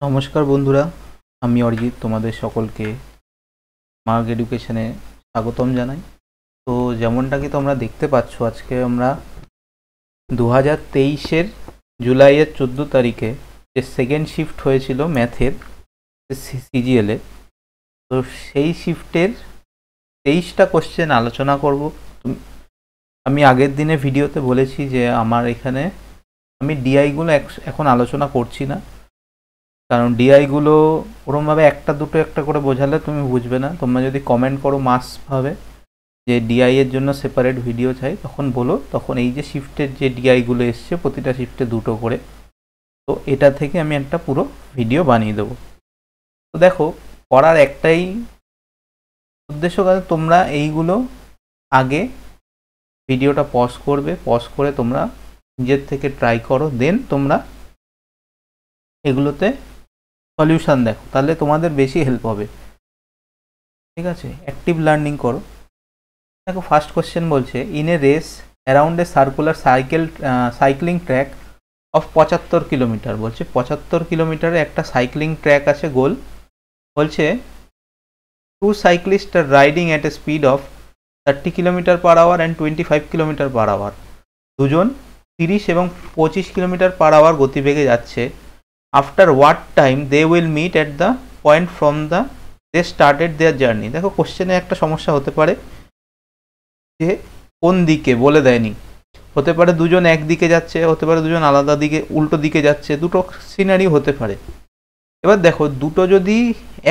নমস্কার বন্ধুরা, আমি অরিজিৎ তোমাদের সকলকে মার্গ এডুকেশনে স্বাগতম জানাই। তো যেমনটা কি তোমরা দেখতে পাচ্ছ, আজকে আমরা 2023-এর জুলাইয়ের 14 তারিখে যে সেকেন্ড শিফট হয়েছিল ম্যাথের সিজিএলে, তো সেই শিফটের 23টা কোশ্চেন আলোচনা করব। আমি আগের দিনে ভিডিওতে বলেছি যে আমার এখানে আমি ডিআইগুলো এখন আলোচনা করছি না, কারণ ডিআইগুলো ওরমভাবে একটা দুটো একটা করে বোঝালে তুমি বুঝবে না। তোমরা যদি কমেন্ট করো মাসভাবে যে ডিআই এর জন্য সেপারেট ভিডিও চাই, তখন বলো, তখন এই যে শিফটের যে ডিআইগুলো এসছে প্রতিটা শিফটে দুটো করে, তো এটা থেকে আমি একটা পুরো ভিডিও বানিয়ে দেবো। তো দেখো, করার একটাই উদ্দেশ্য, কারণ তোমরা এইগুলো আগে ভিডিওটা পজ করবে, পজ করে তোমরা নিজের থেকে ট্রাই করো, দেন তোমরা এগুলোতে সলিউশন দেখো, তাহলে তোমাদের বেশি হেল্প হবে। ঠিক আছে, অ্যাক্টিভ লার্নিং করো। দেখো, ফার্স্ট কোশ্চেন বলছে, in a race around a circular cycling track of 75 kilometre, বলছে 75 কিলোমিটারে একটা সাইক্লিং ট্র্যাক আছে গোল। বলছে two cyclist are riding at a speed of 30 kilometre per hour and 25 kilometre per hour. দুজন 30 এবং 25 কিলোমিটার পার আওয়ার গতিবেগে যাচ্ছে। After what time they will meet at the point from the they started their journey. দেখো, কোশ্চেনে একটা সমস্যা হতে পারে যে কোন দিকে বলে দেয়নি, হতে পারে দুজন একদিকে যাচ্ছে, হতে পারে দুজন আলাদা দিকে উল্টো দিকে যাচ্ছে, দুটো সিনারি হতে পারে। এবার দেখো, দুটো যদি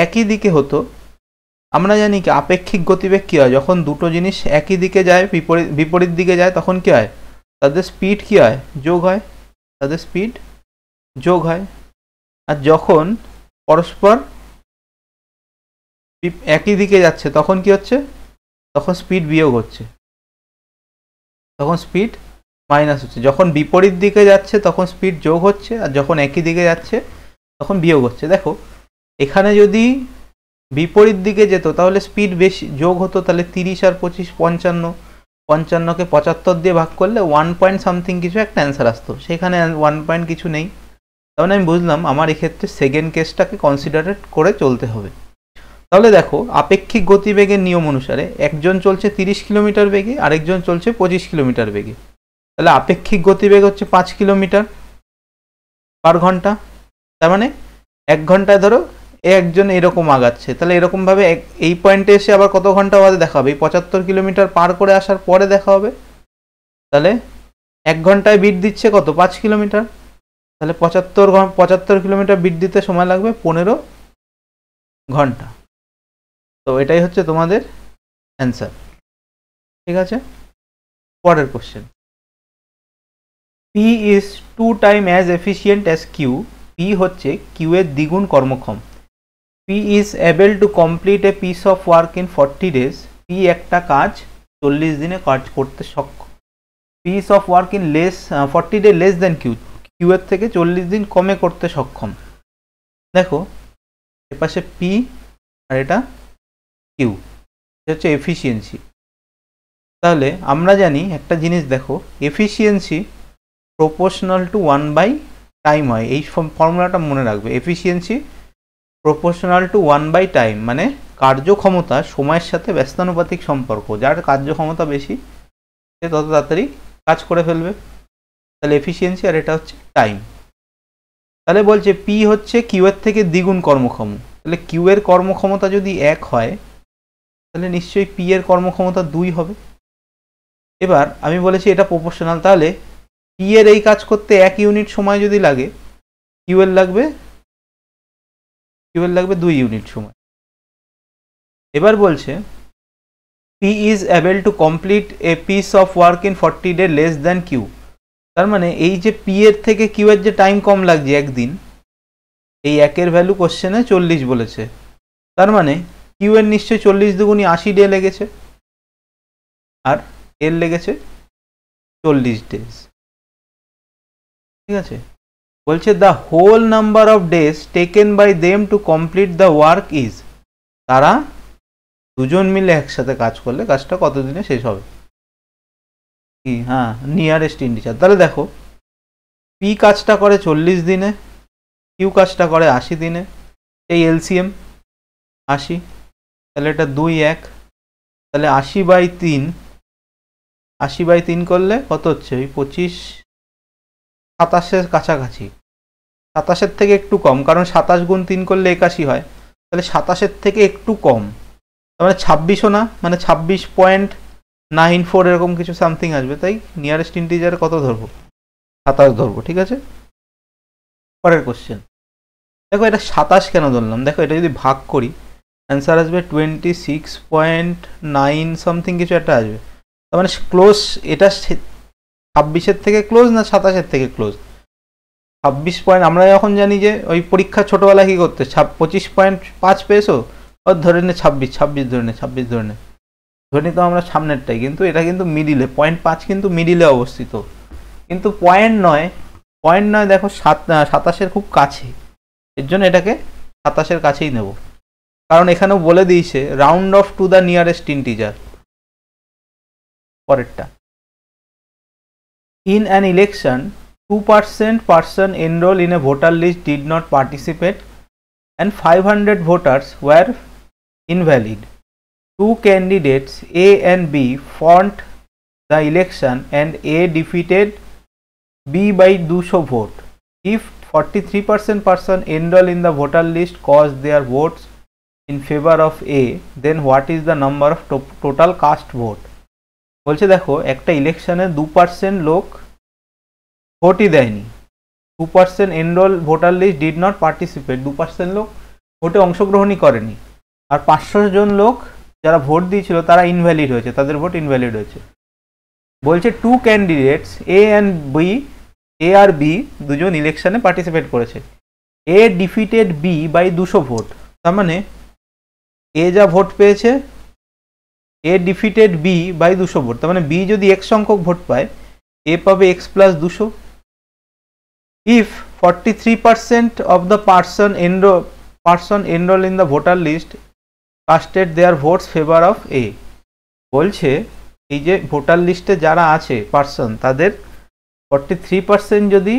একই দিকে হতো, আমরা জানি কি আপেক্ষিক গতিবেগ কী হয়, যখন দুটো জিনিস একই দিকে যায়, বিপরীত দিকে যায়, তখন কী হয়, তাদের স্পিড কী হয়, যোগ হয়, তাদের স্পিড যোগ হয়। আর যখন পরস্পর একই দিকে যাচ্ছে তখন কি হচ্ছে, তখন স্পিড বিয়োগ হচ্ছে, তখন স্পিড মাইনাস হচ্ছে। যখন বিপরীত দিকে যাচ্ছে তখন স্পিড যোগ হচ্ছে, আর যখন একই দিকে যাচ্ছে তখন বিয়োগ হচ্ছে। দেখো, এখানে যদি বিপরীত দিকে যেত তাহলে স্পিড বেশি যোগ হতো, তাহলে 30 আর 25 55, 55কে 75 দিয়ে ভাগ করলে 1 পয়েন্ট সামথিং কিছু একটা অ্যান্সার আসতো, সেখানে 1 পয়েন্ট কিছু নেই। তাহলে আমি বুঝলাম আমার এক্ষেত্রে সেকেন্ড কেসটাকে কনসিডারেট করে চলতে হবে। তাহলে দেখো, আপেক্ষিক গতিবেগের নিয়ম অনুসারে একজন চলছে 30 কিলোমিটার বেগে, আরেকজন চলছে 25 কিলোমিটার বেগে। তাহলে আপেক্ষিক গতিবেগ হচ্ছে 5 কিলোমিটার পার ঘন্টা। তার মানে 1 ঘন্টায় ধরো একজন এরকম আগাচ্ছে, তাহলে এরকমভাবে এই পয়েন্টে এসে আবার কত ঘন্টা বাদে দেখা হবে, 75 কিলোমিটার পার করে আসার পরে দেখা হবে। তাহলে 1 ঘন্টায় বিট দিচ্ছে কত, 5 কিলোমিটার, তাহলে 75 কিলোমিটার বিট দিতে সময় লাগবে 15 ঘন্টা। তো এটাই হচ্ছে তোমাদের অ্যান্সার। ঠিক আছে, পরের question, P is 2 time as efficient as Q. P হচ্ছে কিউ এর দ্বিগুণ কর্মক্ষম। P is able to complete a piece of work in 40 days. P একটা কাজ 40 দিনে কাজ করতে সক্ষম। Piece of work in 40 day less then Q, Q এর থেকে 40 দিন কমে করতে সক্ষম। দেখো, এপাশে পি আর এটা কিউ, এটা হচ্ছে এফিসিয়েন্সি। তাহলে আমরা জানি একটা জিনিস, দেখো, এফিসিয়েন্সি প্রপোর্শনাল টু 1/টাইম হয়। এই ফর্মুলাটা মনে রাখবে, এফিসিয়েন্সি প্রপোর্শনাল টু 1/টাইম, মানে কার্যক্ষমতা সময়ের সাথে ব্যস্তানুপাতিক সম্পর্ক। যার কার্যক্ষমতা বেশি সে তত তাড়াতাড়ি কাজ করে ফেলবে। তাহলে এফিসিয়েন্সি, আর এটা হচ্ছে টাইম। তাহলে বলছে পি হচ্ছে কিউ এর থেকে দ্বিগুণ কর্মক্ষম। তাহলে কিউ এর কর্মক্ষমতা যদি 1 হয়, তাহলে নিশ্চয়ই পি এর কর্মক্ষমতা 2 হবে। এবার আমি বলেছি এটা প্রপোর্শনাল, তাহলে পি এর এই কাজ করতে 1 ইউনিট সময় যদি লাগে, কিউ এর লাগবে 2 ইউনিট সময়। এবার বলছে P is able to complete a piece of work in 40 day less than Q. তার মানে এই যে পি এর থেকে কিউ এর যে টাইম কম লাগছে একদিন, এই একের ভ্যালু কোশ্চেনে 40 বলেছে। তার মানে কিউ এর নিশ্চয়ই 40 দুগুণী 80 ডে লেগেছে, আর এর লেগেছে 40 ডেজ। ঠিক আছে, বলছে the whole number of days taken by them to complete the work is. তারা দুজন মিলে একসাথে কাজ করলে কাজটা কতদিনে শেষ হবে, কি, হ্যাঁ, নিয়ারেস্ট ইন্ডিচার। তাহলে দেখো, পি কাজটা করে 40 দিনে, কিউ কাজটা করে 80 দিনে, এই এলসিএম 80, তাহলে এটা 2 1, তাহলে 80/3, 80/3 করলে কত হচ্ছে ওই 25, 27-এর কাছাকাছি, 27-এর থেকে একটু কম, কারণ 27 গুণ 3 করলে 81 হয়, তাহলে 27-এর থেকে একটু কম, তার মানে 26ও না, মানে 26.94 এরকম কিছু সামথিং আসবে, তাই নিয়ারেস্ট ইন্টিজারে কত ধরবো, 27 ধরবো, ঠিক আছে। পরের কোশ্চেন দেখো, এটা 27 কেন ধরলাম, দেখো এটা যদি ভাগ করি অ্যান্সার আসবে 26.9 সামথিং কিছু একটা আসবে, তার মানে ক্লোজ, এটা 26-এর থেকে ক্লোজ না 27-এর থেকে ক্লোজ, 26 পয়েন্ট, আমরা যখন জানি যে ওই পরীক্ষা ছোটোবেলা কী করতে 25.5 পেয়েছো, ওর ধরে নে 26 ধরে নে, 26 ধরে নে, ধরে নিতাম আমরা সামনেরটাই, কিন্তু এটা কিন্তু মিডিলে, 0.5 কিন্তু মিডিলে অবস্থিত, কিন্তু পয়েন্ট নয়, দেখো 27-এর খুব কাছে, এর জন্য এটাকে 27-এর কাছেই নেব, কারণ এখানেও বলে দিয়েছে round off to the nearest integer. পরেরটা, in an election 2% person enrolled in a voter list did not participate and 500 voters were invalid. Two candidates A and B fought the election and A defeated B by 200 vote. If 43% person enrolled in the voter list cast their votes in favor of A, then what is the number of total cast vote? বলছে দেখো একটা ইলেকশনে 2% লোক ভোটই দেয়নি, 2% enrol voter list did not participate, 2% লোক ভোটে অংশগ্রহণই করেনি, আর 500 জন লোক যারা ভোট দিয়েছিল তারা ইনভ্যালিড হয়েছে, তাদের ভোট ইনভ্যালিড হয়েছে। বলছে two candidates A and B, A আর বি দুজন ইলেকশনে পার্টিসিপেট করেছে, A defeated B by 200 vote, তার মানে এ যা ভোট পেয়েছে, A defeated B by 200 vote, তার মানে বি যদি x সংখ্যক ভোট পায়, এ পাবে x plus 200। If 43% of the person enrolled in the voter list casted their votes favor of A, বলছে এই যে ভোটার লিস্টে যারা আছে পার্সন, তাদের 43% যদি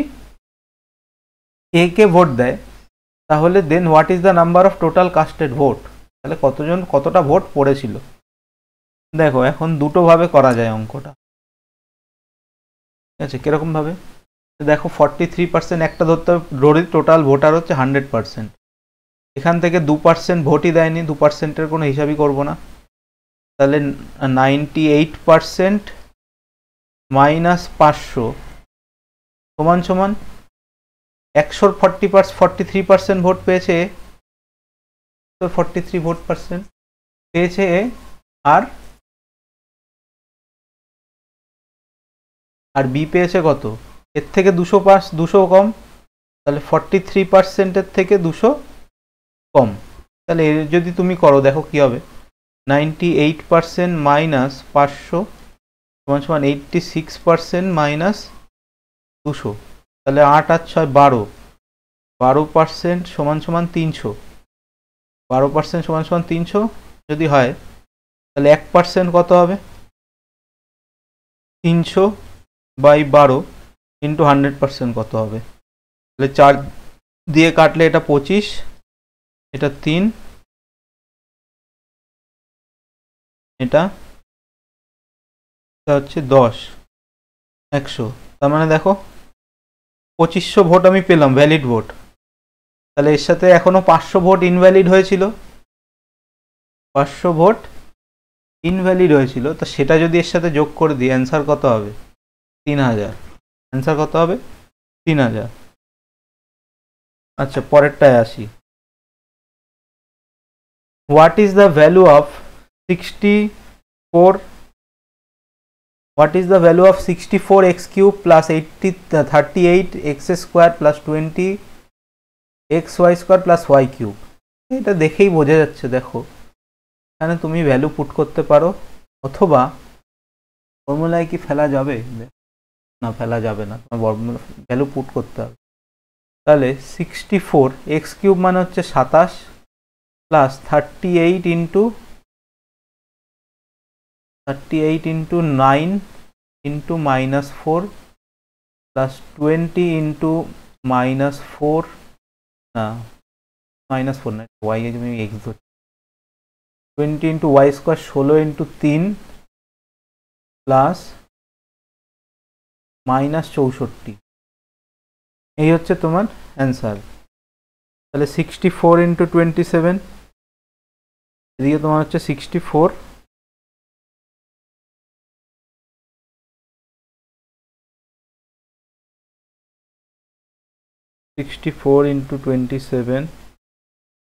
A কে ভোট দেয়, তাহলে then what is the number of total casted vote, তাহলে কতটা ভোট পড়েছিল। দেখো এখন দুটোভাবে করা যায় অঙ্কটা, ঠিক আছে, কিরকম ভাবে, দেখো 43% একটা ধরতে হবে, টোটাল ভোটার হচ্ছে 100%, এখান থেকে 2% ভোটই দেয়নি, 2%-এর কোনো হিসাবই করব না, তাহলে 98% মাইনাস 500 সমান 143% ভোট পেয়েছে, তো 43 ভোট পার্সেন্ট পেয়েছে, আর বি পেয়েছে কত, এর থেকে 200 কম, তাহলে 43%-এর থেকে 200 কম, তাহলে এর যদি তুমি করো দেখো কি হবে, 98% মাইনাস 500 সমান 86% মাইনাস 200, তাহলে 8 আর 6 12, 12% সমান 300, 12% সমান 300 যদি হয়, তাহলে 1% কত হবে, 300 বাই 12 ইন্টু 100% কত হবে, তাহলে 4 দিয়ে কাটলে এটা 25, এটা 3, এটা হচ্ছে 10, 100, তার মানে দেখো 2500 ভোট আমি পেলাম ভ্যালিড ভোট, তাহলে এর সাথে এখনো 500 ভোট ইনভ্যালিড হয়েছিল, 500 ভোট ইনভ্যালিড হয়েছিল, তো সেটা যদি এর সাথে যোগ করে দিই অ্যান্সার কত হবে, 3000, অ্যান্সার কত হবে 3000। আচ্ছা পরেরটায় আসি, what is the value of 64x cube plus 38x square plus 20xy square plus y cube, এটা দেখেই বোঝা যাচ্ছে, দেখো এখানে তুমি ভ্যালু পুট করতে পারো, অথবা ফর্মুলায় কি ফেলা যাবে, না ফেলা যাবে না, ভ্যালু পুট করতে হবে, তাহলে 64x কিউব মানে হচ্ছে 27 plus 38 into 9 into minus 4 plus 20 into minus 4 না -4 না, ওয়াই এর আমি এক্স ধরছি। 20 into Y square 16 into 3 plus -64, এই হচ্ছে তোমার অ্যান্সার। তাহলে 64 ইন্টু 27, এদিকে তোমার হচ্ছে 64, ইন্টু 27,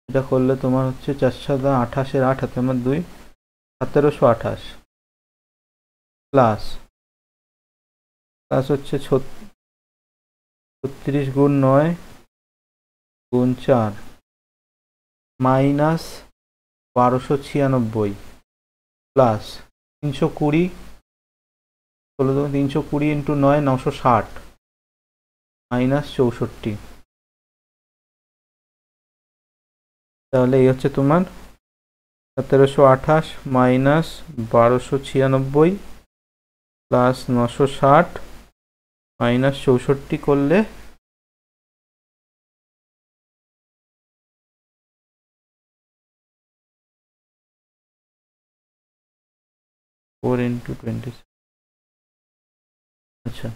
এটা করলে তোমার হচ্ছে 4 7 28, 8 হাতে আমার 2, 1728 প্লাস হচ্ছে 36 গুণ 9 গুণ 4 মাইনাস 1296 প্লাস 320, 320 ইন্টু 9 960 মাইনাস 64। তাহলে এই হচ্ছে তোমার 1728 মাইনাস 1296 প্লাস 960 মাইনাস 64 করলে 4 ইন্টু 20, আচ্ছা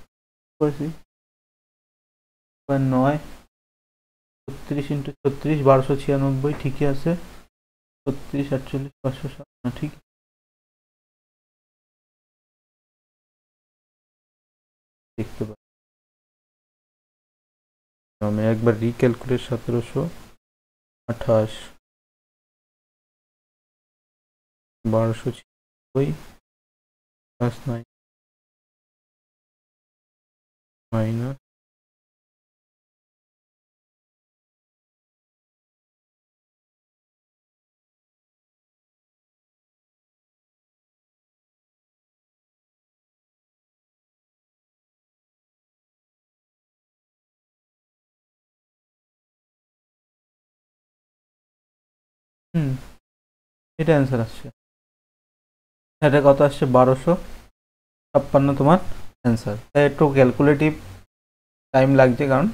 করেছি 9 36 ইন্টু 36 1296, ঠিকই আছে। 36 48 560, না ঠিক দেখতে পাচ্ছি। আমি একবার রিক্যালকুলেট 1728 1296 প্লাস 9 মাইনাস এটা অ্যান্সার আসছে। এটা কত আসছে 1256 তোমার অ্যান্সার। তাই একটু ক্যালকুলেটিভ টাইম লাগছে, কারণ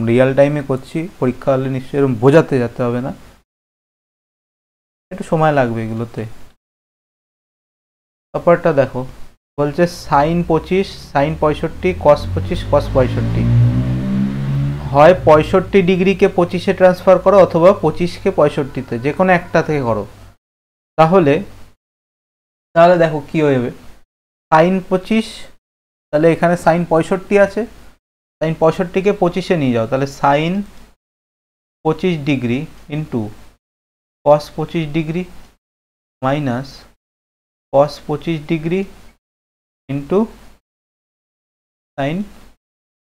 রিয়েল টাইমে করছি, পরীক্ষা হলে নিশ্চয়ই এরকম বোঝাতে যেতে হবে না, একটু সময় লাগবে এগুলোতে। ব্যাপারটা দেখো, বলছে সাইন 25 সাইন 65 কস 25 কস 65, হয় 65 ডিগ্রিকে 25-এ ট্রান্সফার করো অথবা 25-কে 65-তে, যে কোনো একটা থেকে করো। তাহলে দেখো কি হয়ে যাবে, সাইন 25, তাহলে এখানে সাইন 65 আছে, সাইন 65-কে 25-এ নিয়ে যাও, তাহলে sine 25 degree into cos 25 degree minus cos 25 degree into sine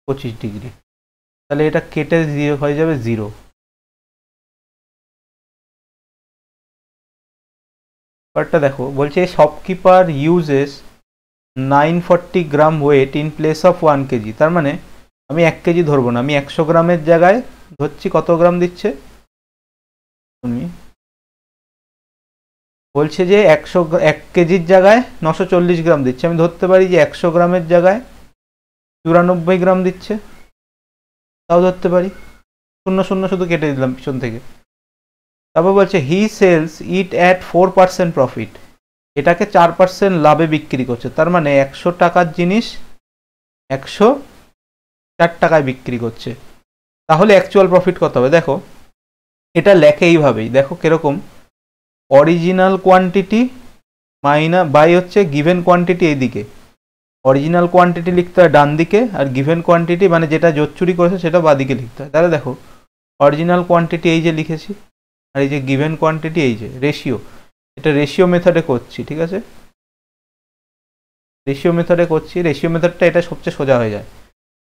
25 degree. তাহলে এটা কেটে 0 হয়ে যাবে 0। পার্টটা দেখো, বলছে shopkeeper uses 940 gram wait in place of 1 KG. তার মানে আমি 1 কেজি ধরবো না, আমি 100 গ্রামের জায়গায় ধরছি। কত গ্রাম দিচ্ছে তুমি, বলছে যে 1 কেজির জায়গায় 940 গ্রাম দিচ্ছে। আমি ধরতে পারি যে 100 গ্রামের জায়গায় 94 গ্রাম দিচ্ছে, তাও ধরতে পারি। 0 0 শুধু কেটে দিলাম পিছন থেকে। তারপর বলছে he sells it at 4% profit, এটাকে 4% লাভে বিক্রি করছে। তার মানে 100 টাকার জিনিস 104 টাকায় বিক্রি করছে। তাহলে অ্যাকচুয়াল প্রফিট কত হবে দেখো, এটা লেখে এইভাবেই, দেখো কিরকম, অরিজিনাল কোয়ান্টিটি মাইনাস বাই হচ্ছে গিভেন কোয়ান্টিটি এইদিকে। অরিজিনাল কোয়ান্টিটি লিখতে হয় ডান দিকে, আর গিভেন কোয়ান্টিটি মানে যেটা জোর চুরি করেছে সেটা বাদিকে লিখতে হয়। তাহলে দেখো অরিজিনাল কোয়ান্টিটি এই যে লিখেছি, আর এই যে গিভেন কোয়ান্টিটি এই যে রেশিও, এটা রেশিও মেথডে করছি, ঠিক আছে, রেশিও মেথডে করছি। রেশিও মেথডটা এটা সবচেয়ে সোজা হয়ে যায়।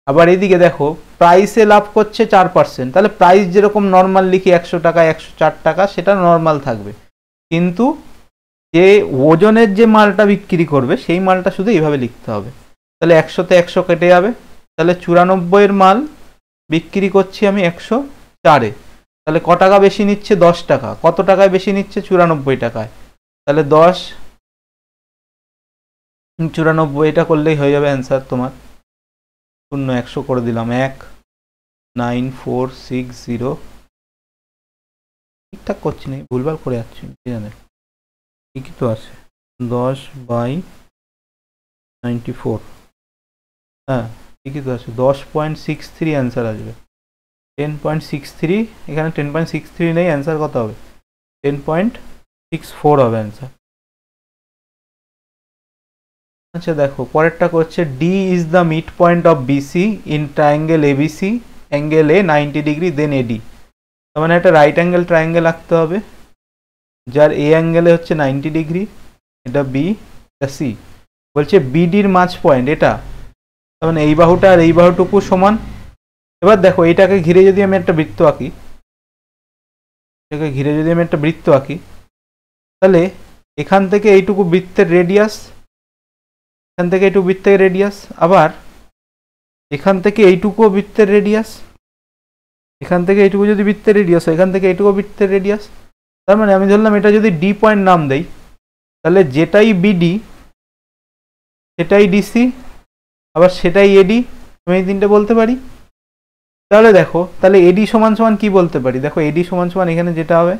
আবার এইদিকে দেখো প্রাইসে লাভ করছে 4%, তাহলে প্রাইস যেরকম নর্মাল লিখি 100 টাকা 104 টাকা, সেটা নর্মাল থাকবে, কিন্তু যে ওজনের যে মালটা বিক্রি করবে সেই মালটা শুধু এইভাবে লিখতে হবে। তাহলে 100-তে 100 কেটে যাবে, তাহলে 94-এর মাল বিক্রি করছি আমি 104-এ, তাহলে ক টাকা বেশি নিচ্ছে 10 টাকা। কত টাকায় বেশি নিচ্ছে 94 টাকায়, তাহলে 10 94, এটা করলেই হয়ে যাবে অ্যান্সার তোমার। 0 100 করে দিলাম, 1 9460 ঠিকঠাক করছি না, ভুলভাল করে যাচ্ছি, কি জানে ঠিকই তো আছে। 10/94, হ্যাঁ ঠিকই তো আছে। 10.63 অ্যান্সার আসবে। 10.63, এখানে 10.63 নেই, অ্যান্সার কত হবে? 10.64 হবে অ্যান্সার। আচ্ছা দেখো পরেরটা করছে, D is the mid point of BC in triangle ABC, angle A 90 degree, then AD. তার মানে একটা রাইট অ্যাঙ্গেল ট্রায়াঙ্গেল আঁকতে হবে, যার এ অ্যাঙ্গেলে হচ্ছে 90 ডিগ্রি, এটা বি, এটা সি। বলছে বিডির মাঝ পয়েন্ট এটা, তার মানে এই বাহুটা আর এই বাহুটুকু সমান। এবার দেখো এটাকে ঘিরে যদি আমি একটা বৃত্ত আঁকি, এটাকে ঘিরে যদি আমি একটা বৃত্ত আঁকি, তাহলে এখান থেকে এইটুকু বৃত্তের রেডিয়াস, এখান থেকে এইটুকু বৃত্তের রেডিয়াস, আবার এখান থেকে এইটুকুও বৃত্তের রেডিয়াস, এখান থেকে এইটুকু যদি বৃত্তের রেডিয়াস হয়, এখান থেকে এইটুকু বৃত্তের রেডিয়াস। তার মানে আমি ধরলাম এটা যদি ডি পয়েন্ট নাম দেই, তাহলে যেটাই বিডি সেটাই ডিসি, আবার সেটাই এডি, আমি এই তিনটে বলতে পারি। তাহলে দেখো, তাহলে এডি সমান সমান কি বলতে পারি? দেখো এডি সমান সমান এখানে যেটা হবে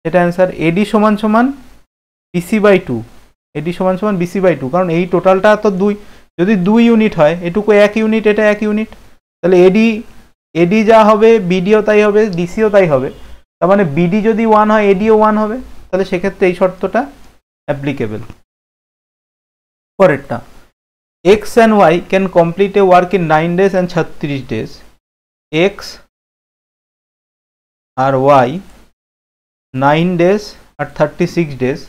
সেটা অ্যান্সার, এডি সমান সমান BC/2, এডি সমান সমান BC/2, কারণ এই টোটালটা তো 2, যদি 2 ইউনিট হয়, এটুকু 1 ইউনিট, এটা 1 ইউনিট, তাহলে এডি যা হবে বিডিও তাই হবে, ডিসিও তাই হবে। তার মানে বিডি যদি 1 হয় এডিও 1 হবে, তাহলে সেক্ষেত্রে এই শর্তটা অ্যাপ্লিকেবল। পরেরটা, X and Y can complete a work in 9 days and 36 days. X আর Y 9 days আর 36 days.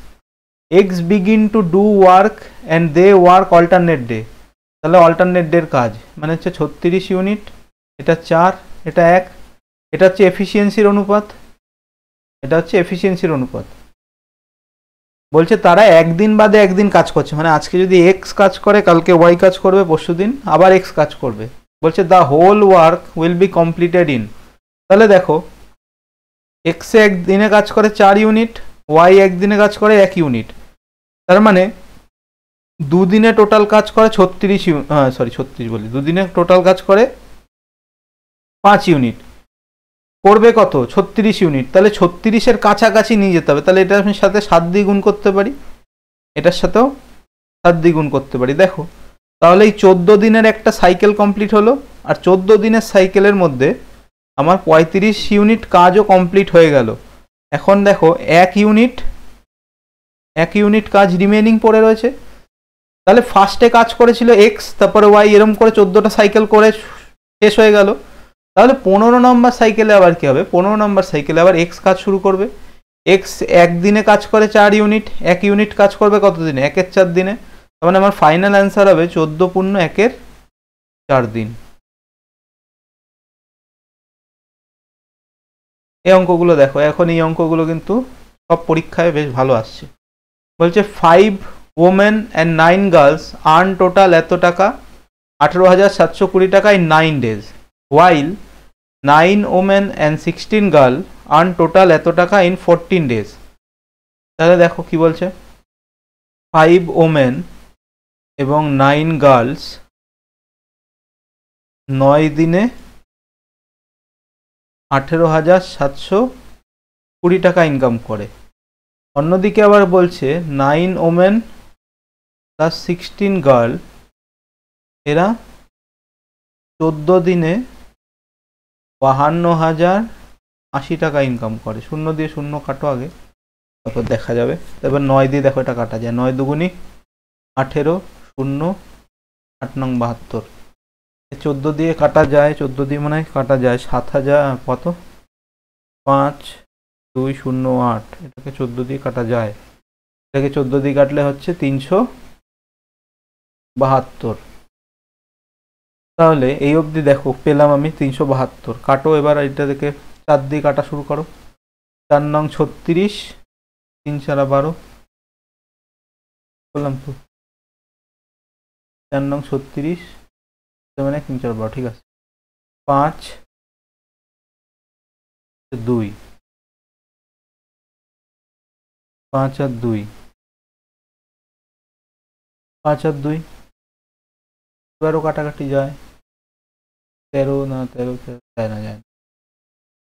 X begin to do work and they work alternate day. তাহলে অল্টারনেট ডের কাজ মানে হচ্ছে 36 ইউনিট, এটা 4, এটা 1, এটা হচ্ছে এফিসিয়েন্সির অনুপাত, এটা হচ্ছে এফিসিয়েন্সির অনুপাত। বলছে তারা একদিন বাদে একদিন কাজ করছে, মানে আজকে যদি এক্স কাজ করে কালকে ওয়াই কাজ করবে, পরশুদিন আবার এক্স কাজ করবে। বলছে the whole work will be completed in, তাহলে দেখো এক্সে একদিনে কাজ করে 4 ইউনিট, ওয়াই একদিনে কাজ করে 1 ইউনিট, তার মানে দুদিনে টোটাল কাজ করে 36 বলি, দুদিনে টোটাল কাজ করে 5 ইউনিট, করবে কত? 36 ইউনিট। তাহলে 36-এর কাছাকাছি নিয়ে যেতে হবে, তাহলে এটার সাথে 7 দিয়ে গুণ করতে পারি, এটার সাথেও 7 দিয়ে গুণ করতে পারি। দেখো তাহলে এই 14 দিনের একটা সাইকেল কমপ্লিট হলো, আর 14 দিনের সাইকেলের মধ্যে আমার 35 ইউনিট কাজও কমপ্লিট হয়ে গেল। এখন দেখো 1 ইউনিট কাজ রিমেনিং পড়ে রয়েছে। তাহলে ফার্স্টে কাজ করেছিল এক্স, তারপরে ওয়াই, এরম করে 14টা সাইকেল করে শেষ হয়ে গেল। তাহলে 15 নম্বর সাইকেলে আবার কি হবে? 15 নম্বর সাইকেলে আবার এক্স কাজ শুরু করবে। এক্স একদিনে কাজ করে 4 ইউনিট, 1 ইউনিট কাজ করবে কত দিনে? 1-এর 4 দিনে। তার মানে আমার ফাইনাল অ্যান্সার হবে 14 পূর্ণ 1-এর 4 দিন। এই অঙ্কগুলো দেখো, এখন এই অঙ্কগুলো কিন্তু সব পরীক্ষায় বেশ ভালো আসছে। বলছে 5 women and 9 girls earn total এত টাকা, 18,720 টাকা in 9 days, while 9 women and 16 girl earn total এত টাকা in 14 days. তাহলে দেখো কি বলছে, 5 women এবং 9 গার্লস 9 দিনে 18,720 টাকা ইনকাম করে। অন্যদিকে আবার বলছে 9 ওমেন প্লাস 16 গার্ল, এরা 14 দিনে 52,080 টাকা ইনকাম করে। 0 দিয়ে 0 কাটো আগে, তারপর দেখা যাবে। তারপর 9 দিয়ে দেখো এটা কাটা যায়, 9 দুগুনি 18, 0 8 নং 72, 14 দিয়ে কাটা যায়, 14 দিয়ে মনে হয় কাটা যায় 7,000 কত 5,208, এটাকে 14 দিয়ে কাটা যায়, এটাকে 14 দিয়ে কাটলে হচ্ছে 372। তাহলে এই অবধি দেখো পেলাম আমি 372। কাটো এবার এটা থেকে 4 দিয়ে কাটা শুরু করো, 4 নং 36, 3 4 12 বললাম তো, 4 নং 36 মানে 3 4 12, ঠিক আছে। 5 2, 5 আর 2, 5 আর 2 এবারও কাটাকাটি যায়, 13 না 13 যায় না যায় না।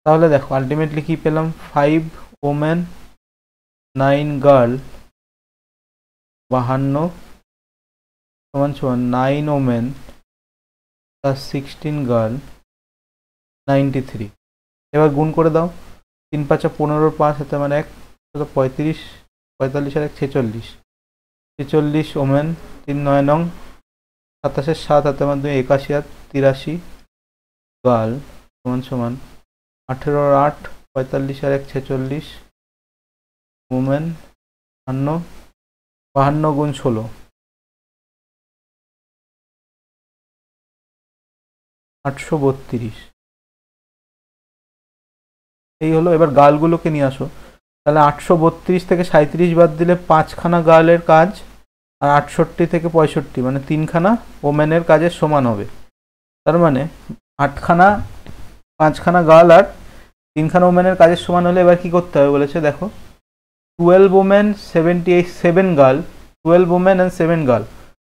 তাহলে দেখো আলটিমেটলি কি পেলাম, 5 ওমেন 9 গার্ল 52 সমান সমান 9 ওমেন প্লাস 16 গার্ল 93। এবার গুণ করে দাও, 3 5 15 5 হাতে মানে 1 35 45 আর 1 46, 46 ওমেন 3 9 নং 27 7 হাতে মানে 81 আর 83 গার্ল সমান সমান 18 আর 8 45 আর 1 46 ওমেন 52 গুণ 16 832। এই হলো। এবার গার্লগুলোকে নিয়ে আসো, তাহলে 832 থেকে 37 বাদ দিলে 5খানা গার্লের কাজ আর 68 থেকে 65 মানে 3খানা ওমেনের কাজের সমান হবে। তার মানে 5খানা গার্ল আর 3খানা ওমেনের কাজের সমান হলে এবার কি করতে হবে বলেছে দেখো, 12 women 7 girl, 12 women and 7 girl,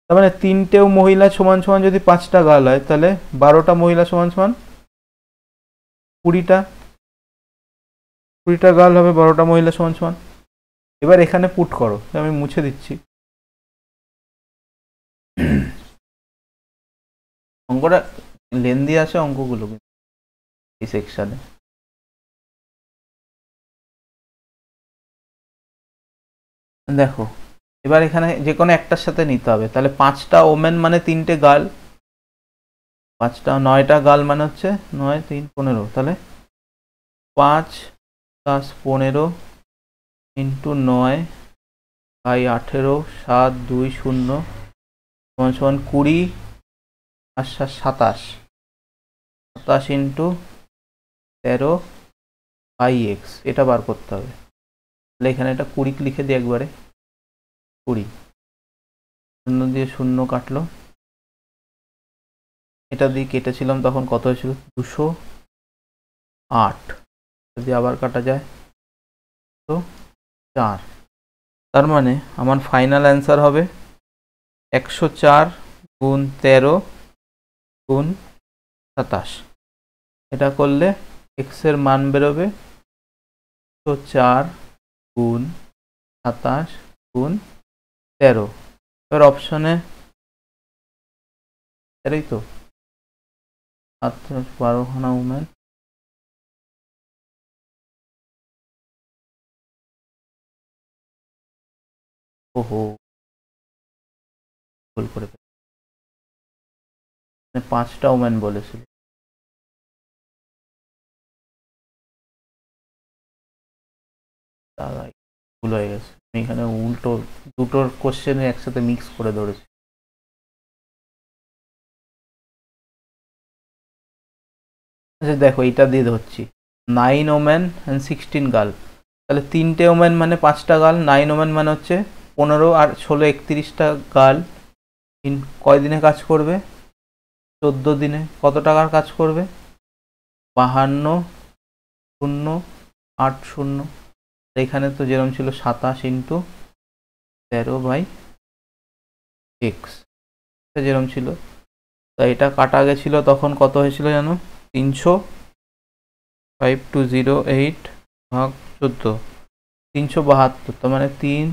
তার মানে 3টেও মহিলা সমান সমান যদি 5টা গার্ল হয় তাহলে 12টা মহিলা সমান সমান 20টা গার্ল হবে, 12টা মহিলা সমান সমান। এবার এখানে পুট করো, আমি মুছে দিচ্ছি। অঙ্কটা লেন্দি আছে অঙ্কগুলো এই সেকশনে। দেখো এবার এখানে যে কোনো একটার সাথে নিতে হবে, তাহলে 5টা ওমেন মানে 3টে গার্ল, 9টা গার্ল মানে হচ্ছে 9 3 15, তাহলে 5 + 15 × 9 বাই 18 7 2 0 সমান সমান 20 আর 27 × 13 বাই x, এটা বার করতে হবে। তাহলে এখানে এটা 20 লিখে দিই একবারে, 20 0 দিয়ে 0 কাটলো, এটা দিয়ে কেটেছিলাম তখন কত হয়েছিল 208, যদি আবার কাটা যায় তো 4। তার মানে আমার ফাইনাল অ্যান্সার হবে 104 গুণ 13 গুণ 27। এটা করলে x এর মান বেরোবে 104 গুণ 27 গুণ 13। এবার অপশনে 13ই তো 12খানা উমেন, ওহো ভুল করে 5টা ওমেন বলেছিল, দাদা ভুল হয়ে গেছে, আমি এখানে উল্টো দুটোর কোশ্চেনে একসাথে মিক্স করে ধরেছি। আচ্ছা দেখো এইটা দিয়ে ধরছি 9 ওমেন অ্যান্ড 16 গার্ল, তাহলে 3টে ওমেন মানে 5টা গার্ল, 9 ওমেন মানে হচ্ছে 15 আর 16 31টা গার্ল, কয় দিনে কাজ করবে 14 দিনে। কত টাকার কাজ করবে 52 0 8 0, এখানে তো যেরকম ছিল 27 × 13 বাই x যেরকম ছিল, তাই এটা কাটা গেছিল তখন কত হয়েছিল জানো 300, 5208 ভাগ 14 372, তার মানে 3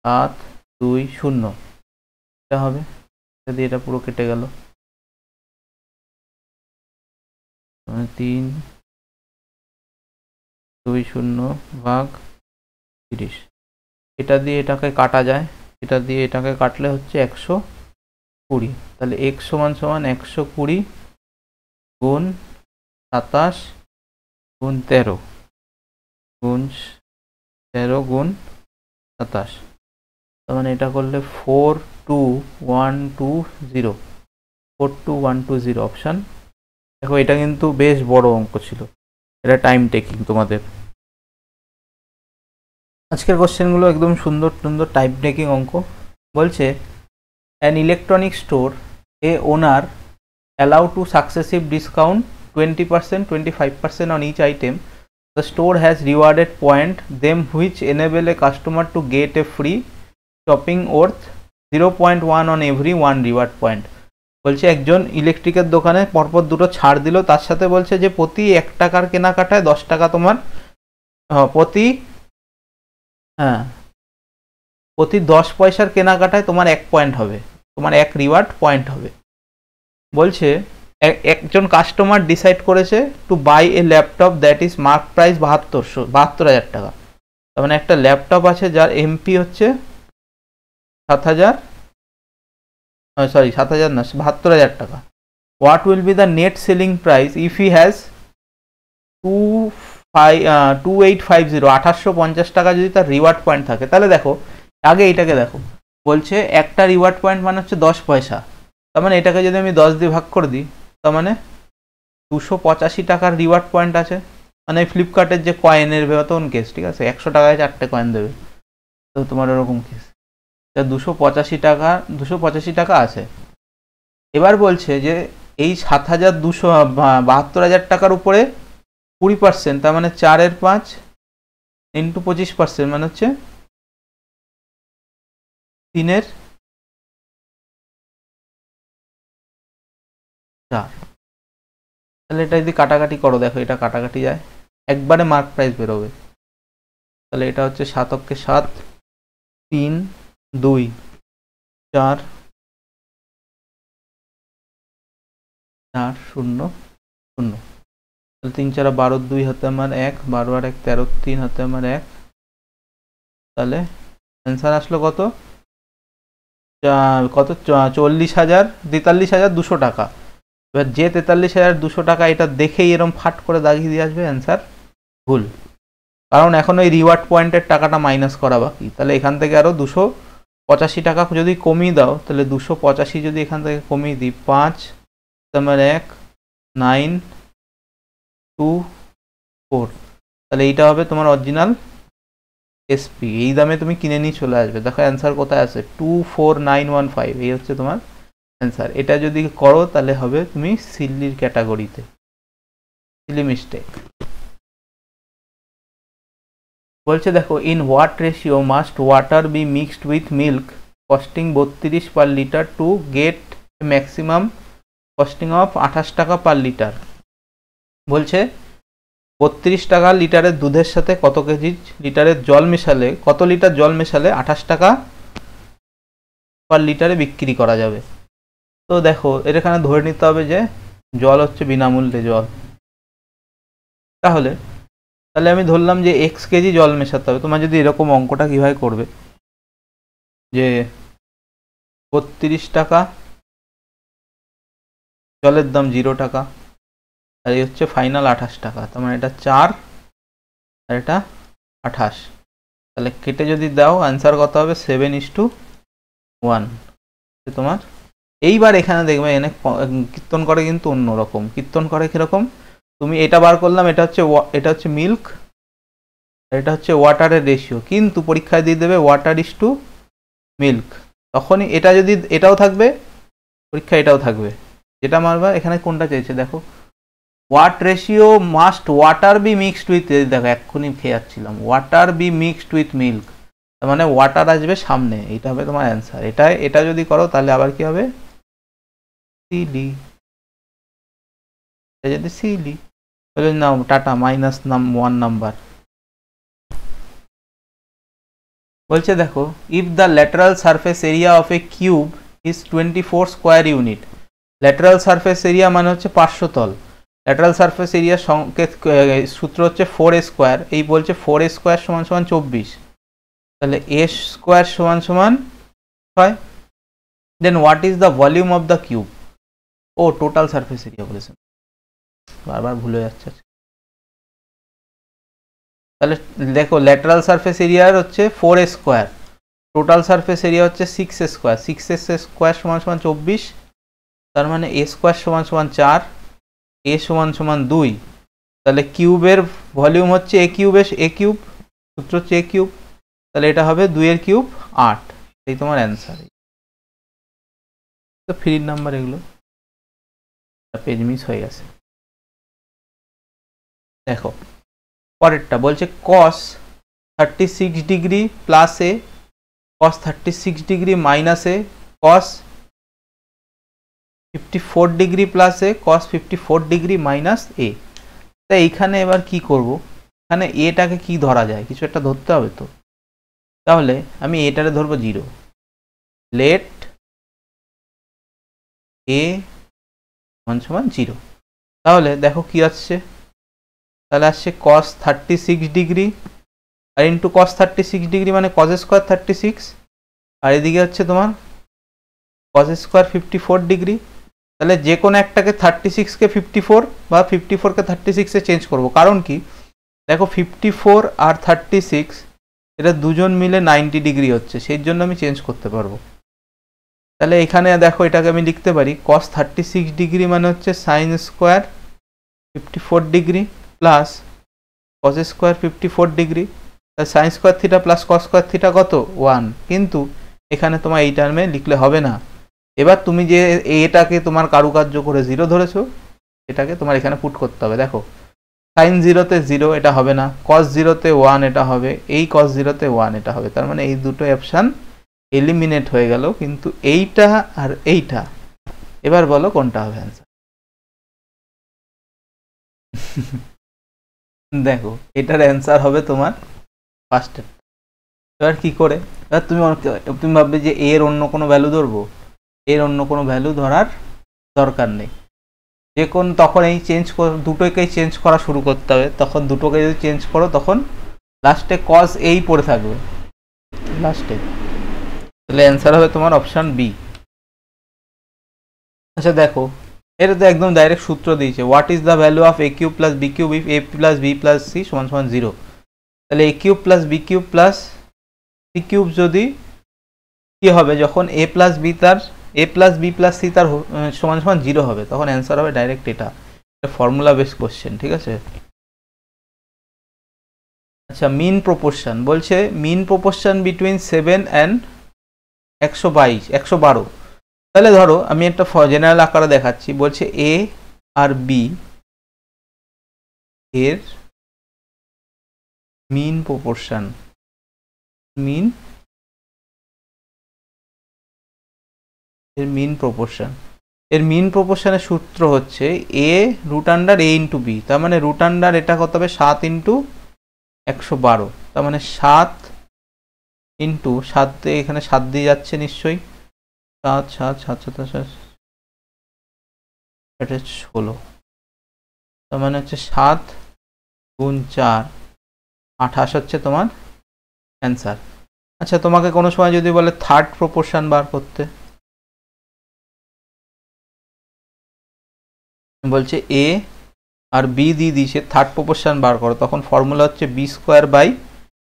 7 2 0 এটা হবে। যদি এটা পুরো কেটে গেল 3 2 0 ভাগ 30, এটা দিয়ে এটাকে কাটা যায়, এটা দিয়ে এটাকে কাটলে হচ্ছে 120, তাহলে x সমান সমান 120 গুণ 27 গুণ 13 গুণ 13 গুণ 27, তার মানে এটা করলে 42120, 42120 অপশান। দেখো এটা কিন্তু বেশ বড় অঙ্ক ছিল, এটা টাইম টেকিং তোমাদের। আজকের কোশ্চেনগুলো একদম সুন্দর সুন্দর টাইম টেকিং অঙ্ক। বলছে an electronic store A owner allow to successive discount 20% 25% on each item. The store has rewarded point them which enable a customer to get a free shopping worth 0.1 on every one reward point. বলছে একজন ইলেকট্রিকের দোকানে পরপর দুটো ছাড় দিল, তার সাথে বলছে যে প্রতি 1 টাকার কেনাকাটায় 10 টাকা তোমার প্রতি 10 পয়সার কেনাকাটায় তোমার 1 পয়েন্ট হবে, তোমার 1 রিওয়ার্ড পয়েন্ট হবে। বলছে একজন কাস্টমার ডিসাইড করেছে to buy a laptop that is mark price 72,000 টাকা। তার মানে একটা ল্যাপটপ আছে যার এমপি হচ্ছে 7,000 না 72,000 টাকা। What will be the net selling price if he has 2850 1850 টাকা যদি তার রিওয়ার্ড পয়েন্ট থাকে? তাহলে দেখো আগে এইটাকে দেখো, বলছে একটা রিওয়ার্ড পয়েন্ট মানে হচ্ছে 10 পয়সা, তার মানে এটাকে যদি আমি 10 দিয়ে ভাগ করে দিই, তার মানে 285 টাকার রিওয়ার্ড পয়েন্ট আছে। মানে ফ্লিপকার্টের যে কয়েনের বেতন কেস, ঠিক আছে, 100 টাকায় 4টে কয়েন দেবে, তো তোমার এরকম কেস 285 টাকা আছে। এবার বলছে যে এই 72,000 টাকার উপরে 20%, তার মানে 4 × 5 × 25%, মানে হচ্ছে 3 × 4। তাহলে এটা যদি কাটাকাটি করো, দেখো এটা কাটাকাটি যায়, একবারে মার্ক প্রাইস বেরোবে। তাহলে এটা হচ্ছে 7 × 7 3 2 4 4 0 0। তাহলে 3 4 12 2 হাতে আমার 1, 12 আর 1 13, 3 হাতে আমার 1। তাহলে অ্যান্সার আসলো কত? 43,200 টাকা। এবার যে 43,200 টাকা, এটা দেখেই এরকম ফাট করে দাগিয়ে দিয়ে আসবে অ্যান্সার ভুল, কারণ এখন ওই রিওয়ার্ড পয়েন্টের টাকাটা মাইনাস করা বাকি। তাহলে এখান থেকে আরও 285 টাকা যদি কমিয়ে দাও, তাহলে 285 যদি এখান থেকে কমিয়ে দিই, 5 তোমার 1 9 2 4, তাহলে এইটা হবে তোমার অরিজিনাল এসপি। এই দামে তুমি কিনে নিয়ে চলে আসবে। দেখো অ্যান্সার কোথায় আছে, 24915, এই হচ্ছে তোমার অ্যান্সার। এটা যদি করো তাহলে হবে তুমি সিলির ক্যাটাগরিতে, সিলি মিস্টেক। বলছে দেখো, in what ratio must water be mixed with milk costing 32 per litre to get maximum costing of 28 টাকা পার লিটার। বলছে 32 টাকা লিটারের দুধের সাথে কত কেজি লিটারের জল মেশালে, কত লিটার জল মেশালে 28 টাকা পার লিটারে বিক্রি করা যাবে। তো দেখো এর এখানে ধরে নিতে হবে যে জল হচ্ছে বিনামূল্যে জল। তাহলে আমি ধরলাম যে এক্স কেজি জল মেশাতে হবে। তোমার যদি এরকম অঙ্কটা কীভাবে করবে, যে 32 টাকা, জলের দাম 0 টাকা, আর এই হচ্ছে ফাইনাল 28 টাকা, তার মানে এটা 4 আর এটা 28। তাহলে কেটে যদি দাও অ্যান্সার কত হবে, 7:1 তোমার। এইবার এখানে দেখবে এনে কীর্তন করে কিন্তু অন্যরকম। কীর্তন করে কীরকম, তুমি এটা বার করলাম, এটা হচ্ছে মিল্ক, এটা হচ্ছে ওয়াটারের রেশিও, কিন্তু পরীক্ষায় দিয়ে দেবে ওয়াটার ইস টু মিল্ক, তখনই এটা যদি এটাও থাকবে পরীক্ষা, এটাও থাকবে, যেটা মারবা এখানে কোনটা চেয়েছে দেখো, what ratio must water be mixed with, দেখো এক্ষুনি খেয়ে যাচ্ছিলাম, water be mixed with milk, তার মানে ওয়াটার আসবে সামনে, এটা হবে তোমার অ্যান্সার। এটা যদি করো তাহলে আবার কি হবে, সিলি, যদি সিলি তাহলে নাও টাটা, -1 নাম্বার। বলছে দেখো, if the lateral surface area of A cube is 24 square unit, lateral surface area মানে হচ্ছে 500 তল, ল্যাটারাল সারফেস এরিয়া সংকেত সূত্র হচ্ছে 4a স্কোয়ার, এই বলছে 4a স্কোয়ার সমান 24, তাহলে a স্কোয়ার সমান 6। Then what is the volume of the cube, ও টোটাল সারফেস এরিয়া বলেছেন, বারবার ভুলে যাচ্ছে। তাহলে দেখো ল্যাটারাল সারফেস এরিয়ার হচ্ছে 4a square, total surface area হচ্ছে 6a স্কোয়ার, 6a স্কোয়ার সমান 24, তার মানে a স্কোয়ার সমান 4, a সমান 2, তাহলে কিউবের ভলিউম হচ্ছে a কিউব, সূত্র হচ্ছে a কিউব, তাহলে এটা হবে 2 এর কিউব 8, এই তোমার অ্যান্সার। তো ফ্রির নাম্বার এগুলো, পেজ মিস হয়ে গেছে। দেখো পরেরটা বলছে cos 36 ডিগ্রি প্লাস এ, cos 36 ডিগ্রি মাইনাস এ, cos 54 ডিগ্রি প্লাস এ কস 54 ডিগ্রি মাইনাস এ। তাই এইখানে এবার কি করব, এখানে এটাকে কি ধরা যায়, কিছু একটা ধরতে হবে তো। তাহলে আমি এটারে ধরবো 0, লেট এ সমান 0। তাহলে দেখো কি আসছে, তাহলে আসছে cos 36 ডিগ্রি আর ইন্টু cos 36 ডিগ্রি মানে cos স্কোয়ার 36, আর এদিকে হচ্ছে তোমার cos স্কোয়ার 54 ডিগ্রি। তাহলে যে কোনো একটাকে 36কে 54 বা 54কে 36-এ চেঞ্জ করব, কারণ কি দেখো 54 আর 36 এটা দুজন মিলে 90 ডিগ্রি হচ্ছে, সেই জন্য আমি চেঞ্জ করতে পারবো। তাহলে এখানে দেখো এটাকে আমি লিখতে পারি cos 36 ডিগ্রি মানে হচ্ছে sine square 54 degree plus cos square 54 degree, sine square theta plus cos square theta কত 1। কিন্তু এখানে তোমার এই টার্মে লিখলে হবে না। এবার তুমি যে এটাকে তোমার কারুকার্য করে 0 ধরেছো, এটাকে তোমার এখানে পুট করতে হবে। দেখো সাইন 0-তে 0 এটা হবে না, cos 0-তে 1 এটা হবে, এই cos 0-তে 1 এটা হবে। তার মানে এই দুটো অপশান এলিমিনেট হয়ে গেল, কিন্তু এইটা আর এইটা। এবার বলো কোনটা হবে অ্যান্সার। দেখো এটার অ্যান্সার হবে তোমার ফার্স্টের। এবার কি করে, এবার তুমি ভাববে যে এর অন্য কোনো ভ্যালু ধরবো, এর অন্য কোনো ভ্যালু ধরার দরকার নেই। যে কোন তখন এই দুটোকেই চেঞ্জ করা শুরু করতে হবে। তখন দুটোকে যদি চেঞ্জ করো তখন লাস্টে cos এই পড়ে থাকবে লাস্টে। তাহলে অ্যান্সার হবে তোমার অপশান বি। আচ্ছা দেখো এটা তো একদম ডাইরেক্ট সূত্র দিয়েছে, what is the value of A cube plus B cube if A plus B plus C সমান 0। তাহলে A cube plus B cube plus C cube যদি কি হবে, যখন A plus B plus C তার সমান 0 হবে, তখন অ্যান্সার হবে ডাইরেক্ট এটা ফর্মুলা বেস কোশ্চেন, ঠিক আছে। আচ্ছা মিন প্রপোর্শন বলছে, মিন প্রপোর্শন বিটুইন 7 অ্যান্ড 112। তাহলে ধরো আমি একটা জেনারেল আকারে দেখাচ্ছি, বলছে এ আর বি এর মিন প্রপোর্শন, এর মিন প্রপোর্শনের সূত্র হচ্ছে এ রুট আন্ডার এ ইন্টু বি। তার মানে রুট আন্ডার এটা কত হবে 7 ইন্টু 112। তার মানে 7 ইন্টু 7, এখানে 7 দিয়ে যাচ্ছে নিশ্চয়ই, 7 7 7 7 এটা 16। তার মানে হচ্ছে 7 গুণ 4 28 হচ্ছে তোমার অ্যান্সার। আচ্ছা তোমাকে কোনো সময় যদি বলে থার্ড প্রপোর্শন বার করতে, বলছে এ আর বি দিয়ে দিয়েছে থার্ড প্রপোর্শন বার করো, তখন ফর্মুলা হচ্ছে বি স্কোয়ার বাই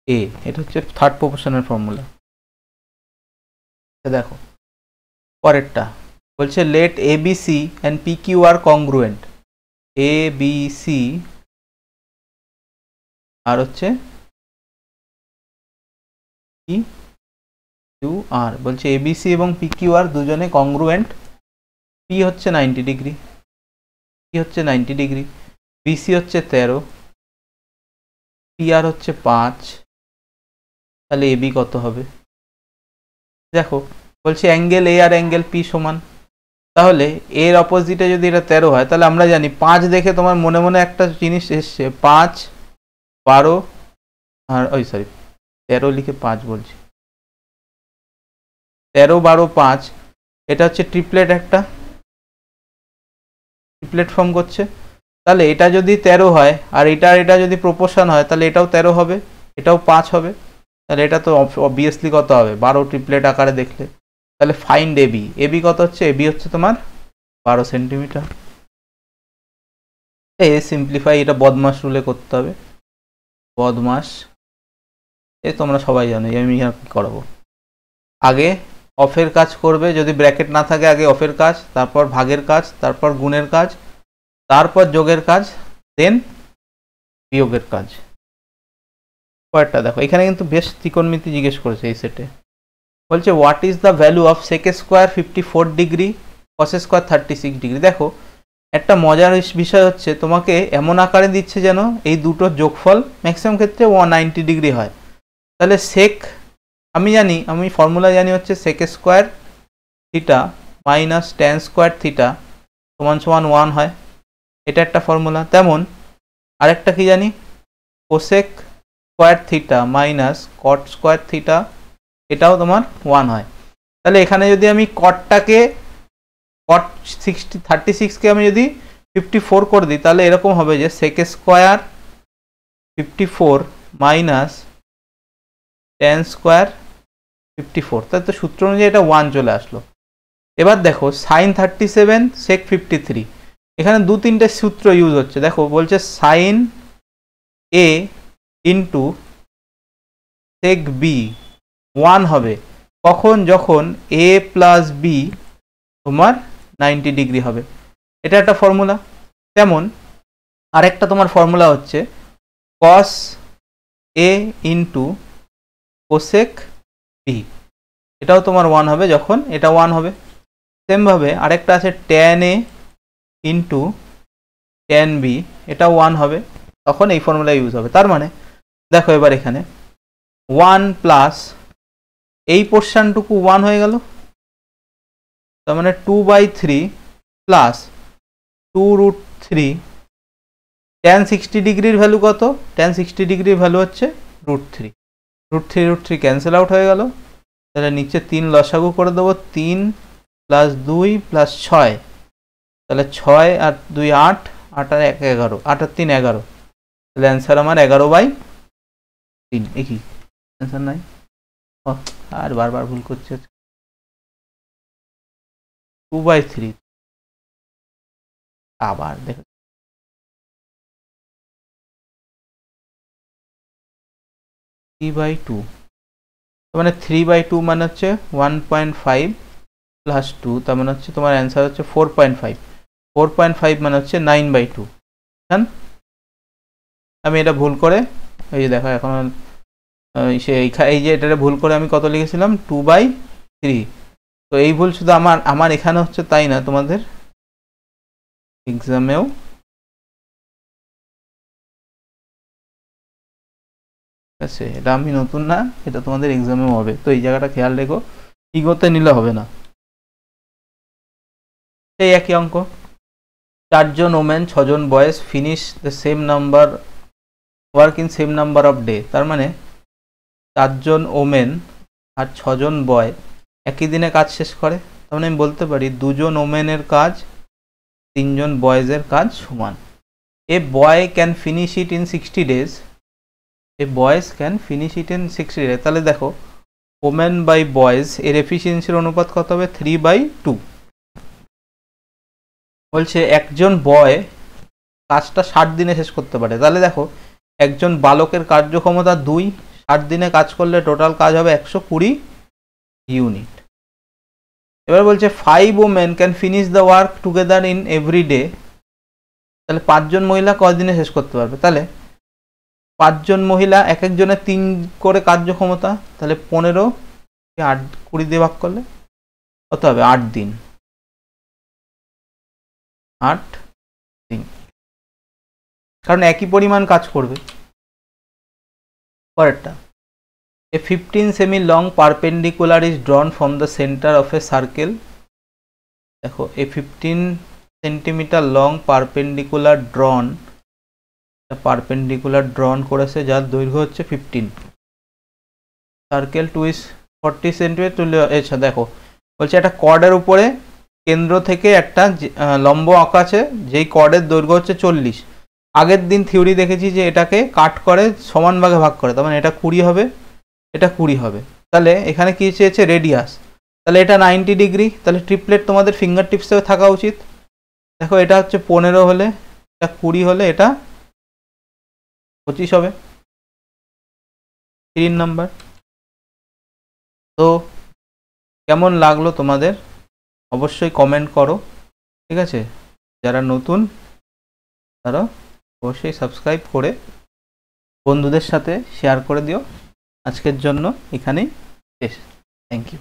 এ। এটা হচ্ছে থার্ড প্রপোর্শনের ফর্মুলা। দেখো পরেরটা বলছে let A B C and P Q R congruent. A B C আর হচ্ছে পি কিউ আর, বলছে এ বি সি এবং পি কিউ আর দুজনে কংগ্রুয়েন্ট। পি হচ্ছে 90 ডিগ্রি, বিসি হচ্ছে 13, পিআর হচ্ছে 5। তাহলে এবি কত হবে, দেখো বলছে অ্যাঙ্গেল এ আর অ্যাঙ্গেল পি সমান। তাহলে এর অপোজিটে যদি এটা 13 হয়, তাহলে আমরা জানি 5 দেখে তোমার মনে মনে একটা জিনিস এসছে, 5 12 আর 13 লিখে 5 বলছি, 13 12 5, এটা হচ্ছে ট্রিপলেট, একটা ট্রিপলেট ফর্ম করছে। তাহলে এটা যদি 13 হয় আর এটা যদি প্রপোর্শন হয়, তাহলে এটাও 13 হবে, এটাও 5 হবে। তাহলে এটা তো অবভিয়াসলি কত হবে 12 ট্রিপলেট আকারে দেখলে। তাহলে ফাইন্ড এবি, এবি কত হচ্ছে, এবি হচ্ছে তোমার 12 সেন্টিমিটার। সিম্পলিফাই এটা বদমাস রুলে করতে হবে, বদমাস তোমরা সবাই জানো, আমি কি করাবো। আগে অফের কাজ করবে, যদি ব্র্যাকেট না থাকে আগে অফের কাজ, তারপর ভাগের কাজ, তারপর গুণের কাজ, তারপর যোগের কাজ, দেন বিয়োগের কাজ। পরেরটা দেখো, এখানে কিন্তু বেশ ত্রিকোণমিতি জিজ্ঞেস করেছে এই সেটে। বলছে what is the value of sec square 54 degree cos square 36 degree. দেখো একটা মজার বিষয় হচ্ছে, তোমাকে এমন আকারে দিচ্ছে যেন এই দুটোর যোগফল ম্যাক্সিমাম ক্ষেত্রে 190 ডিগ্রি হয়। তাহলে সেক আমি ফর্মুলা জানি হচ্ছে sec square theta minus tan square theta সমান সমান 1 হয়, এটা একটা ফর্মুলা। তেমন আরেকটা কি জানি, cosec square theta minus cot square theta, এটাও তোমার 1 হয়। তাহলে এখানে যদি আমি কটটাকে কট 36কে আমি যদি 54 করে দিই, তাহলে এরকম হবে যে sec square 54 minus tan square 54, তাহলে তো সূত্র অনুযায়ী এটা 1 চলে আসলো। এবার দেখো সাইন 37 সেক 53, এখানে 2-3টে সূত্র ইউজ হচ্ছে। দেখো বলছে সাইন এ ইন্টু সেক বি 1 হবে কখন, যখন এ প্লাস বি তোমার 90 ডিগ্রি হবে, এটা একটা ফর্মুলা। তেমন আরেকটা তোমার ফর্মুলা হচ্ছে কস এ ইন্টু কোসেক বি, এটাও তোমার 1 হবে যখন এটা 1 হবে। সেমভাবে আরেকটা আছে tan A into tan B, এটাও 1 হবে, তখন এই ফর্মুলা ইউজ হবে। তার মানে দেখো এবার এখানে 1 প্লাস এই পোর্শনটুকু 1 হয়ে গেল, তার মানে 2/3 প্লাস 2√3, ট্যান 60 ডিগ্রির ভ্যালু কত, ট্যান 60 ডিগ্রির ভ্যালু হচ্ছে √3, √3 ক্যান্সেল আউট হয়ে গেল। তাহলে নিচে 3 লসাগু করে দেবো, 3 প্লাস 2 প্লাস 6, তাহলে 6 আর 2 8, 8 আর 1 11, 8 আর 3 11, তাহলে অ্যান্সার আমার 11/3। কি অ্যান্সার নাই, আর বারবার ভুল করছে, 2/3 আবার দেখো 3/2, মানে 3/2 মানে হচ্ছে 1.5 প্লাস 2, তার মানে হচ্ছে তোমার অ্যান্সার হচ্ছে 4.5, 4.5 মানে হচ্ছে 9/2। আমি এটা ভুল করে, এই যে দেখো এখন এই যে এটা ভুল করে আমি কত লিখেছিলাম 2/3, তো এই ভুল শুধু আমার এখানে হচ্ছে তাই না, তোমাদের এক্সামেও আছে, এটা আমি নতুন না, এটা তোমাদের এক্সামেও হবে, তো এই জায়গাটা খেয়াল রেখো, ইগোতে নিলে হবে না। সেই একই অঙ্ক, 4 জন ওমেন 6 জন boys finish the same number work in same number of day, তার মানে 4 জন ওমেন আর 6 জন বয় একই দিনে কাজ শেষ করে, তার মানে আমি বলতে পারি 2 জন ওমেনের কাজ 3 জন বয়েজের কাজ সমান। A boy can finish it in 60 days, a boys can finish it in 60 days, তাহলে দেখো ওমেন বাই বয়েজ এর এফিসিয়েন্সির অনুপাত কত হবে, 3/2। বলছে একজন বয় কাজটা 60 দিনে শেষ করতে পারে, তাহলে দেখো একজন বালকের কার্যক্ষমতা 2, 60 দিনে কাজ করলে টোটাল কাজ হবে 120 ইউনিট। এবার বলছে 5 women can finish the work together in every day, তাহলে 5 জন মহিলা কদিনে শেষ করতে পারবে, তাহলে 5 জন মহিলা এক একজনের 3 করে কার্যক্ষমতা, তাহলে 15 8 20 দিয়ে ভাগ করলে কত হবে, 8 দিন, 8 দিন, কারণ একই পরিমাণ কাজ করবে। পরেরটা, a 15 semi long perpendicular is drawn from the center of a circle, দেখো a 15 সেন্টিমিটার লং পারপেন্ডিকুলার ড্রন করেছে যার দৈর্ঘ্য হচ্ছে 15, সার্কেল টু ইজ 40 সেন্টিমিটার। আচ্ছা দেখো বলছে একটা কর্ডের উপরে কেন্দ্র থেকে একটা লম্ব আঁকা আছে, যেই কর্ডের দৈর্ঘ্য হচ্ছে 40। আগের দিন থিওরি দেখেছি যে এটাকে কাট করে সমান ভাগে ভাগ করে, তার মানে এটা 20 হবে, এটা 20 হবে। তাহলে এখানে কি চেয়েছে, রেডিয়াস, তাহলে এটা 90 ডিগ্রি, তাহলে ট্রিপলেট তোমাদের ফিঙ্গার টিপসে থাকা উচিত। দেখো এটা হচ্ছে 15 হলে, এটা 20 হলে, এটা 25 হবে, 3 নাম্বার। তো কেমন লাগলো তোমাদের অবশ্যই কমেন্ট করো, ঠিক আছে? যারা নতুন তারা অবশ্যই সাবস্ক্রাইব করে বন্ধুদের সাথে শেয়ার করে দিও। আজকের জন্য এখানেই শেষ, থ্যাংক ইউ।